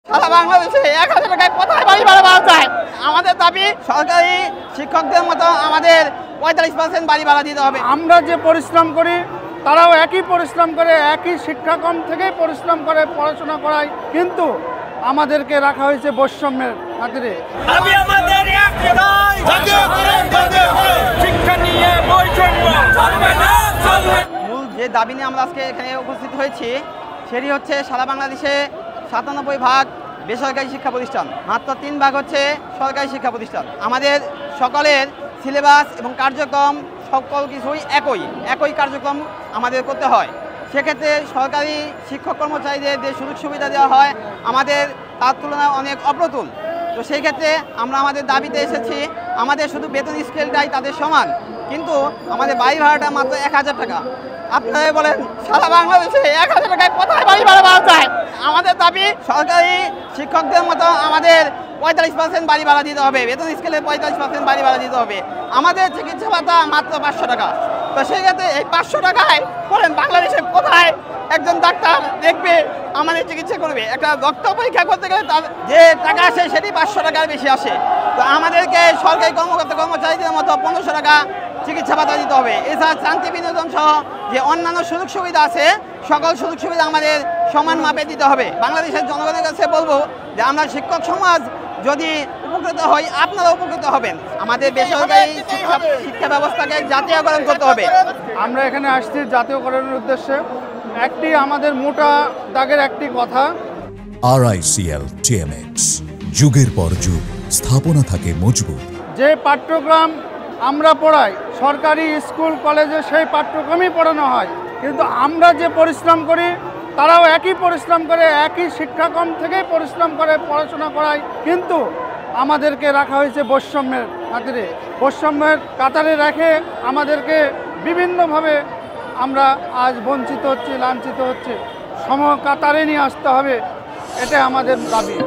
সারা বাংলাদেশে 1000 টাকায় কোথায় বাড়ি ভাড়া পাওয়া যায়? আমাদের দাবি সরকারি শিক্ষকদের মতো আমাদের 45% বাড়ি ভাড়া দিতে হবে। আমরা যে পরিশ্রম করি তারাও একই পরিশ্রম করে, একই শিক্ষাক্রম থেকেই পরিশ্রম করে পড়াশোনা করায়, কিন্তু আমাদেরকে রাখা হয়েছে বৈষম্যের খাতিরে। মূল যে দাবি নিয়ে আমরা আজকে এখানে উপস্থিত হয়েছি সেটি হচ্ছে সারা বাংলাদেশে 97% বেসরকারি শিক্ষা প্রতিষ্ঠান, মাত্র 3% হচ্ছে সরকারি শিক্ষা প্রতিষ্ঠান। আমাদের সকলের সিলেবাস এবং কার্যক্রম সকল কিছুই একই কার্যক্রম আমাদের করতে হয়। সেক্ষেত্রে সরকারি শিক্ষক কর্মচারীদের যে সুযোগ সুবিধা দেওয়া হয় আমাদের তার তুলনায় অনেক অপ্রতুল। তো সেই ক্ষেত্রে আমরা আমাদের দাবিতে এসেছি, আমাদের শুধু বেতন স্কেলটাই তাদের সমান, কিন্তু আমাদের বাড়ি ভাড়াটা মাত্র 1000 টাকা। আপনারা বলেন সারা বাংলাদেশে 1000 টাকায় কোথায় বাড়ি ভাড়া পাওয়া যায়? আমাদের দাবি সরকারি শিক্ষকদের মতো আমাদের 45% বাড়ি ভাড়া দিতে হবে, বেতন স্কেলে 45% বাড়ি ভাড়া দিতে হবে। আমাদের চিকিৎসা ভাতা মাত্র 500 টাকা। তো সেই ক্ষেত্রে এই 500 টাকায় বলেন বাংলাদেশে কোথায় একজন ডাক্তার দেখবে, আমাদের চিকিৎসা করবে? একটা রক্ত পরীক্ষা করতে গেলে তার যে টাকা আসে সেটি 500 টাকার বেশি আসে। তো আমাদেরকে সরকারি কর্মচারীদের মতো 1500 টাকা চিকিৎসা ভাতা দিতে হবে। এছাড়া শান্তি বিনোদন সহ যে অন্যান্য সুযোগ সুবিধা আছে সকল সুযোগ সুবিধা আমাদের সমান মাপে দিতে হবে। বাংলাদেশের জনগণের কাছে বলবো যে আমরা শিক্ষক সমাজ যদি উপকৃত হই, আপনারা উপকৃত হবেন। আমাদের বেসরকারি শিক্ষা ব্যবস্থাকে জাতীয়করণ করতে হবে। আমরা এখানে আসছি জাতীয়করণের উদ্দেশ্যে। একটি আমাদের মোটা দাগের একটি কথা, RICL TMX, যুগের পর যুগ স্থাপনা থাকে মজবুত। যে পাঠ্যক্রম আমরা পড়াই সরকারি স্কুল কলেজে সেই পাঠ্যক্রমই পড়ানো হয়, কিন্তু আমরা যে পরিশ্রম করি তারাও একই পরিশ্রম করে, একই শিক্ষাক্রম থেকেই পরিশ্রম করে পড়াশোনা করায়, কিন্তু আমাদেরকে রাখা হয়েছে বৈষম্যের খাতিরে। বৈষম্যের কাতারে রেখে আমাদেরকে বিভিন্নভাবে আমরা আজ বঞ্চিত হচ্ছি, লাঞ্ছিত হচ্ছে। সম কাতারে নিয়ে আসতে হবে, এটা আমাদের দাবি।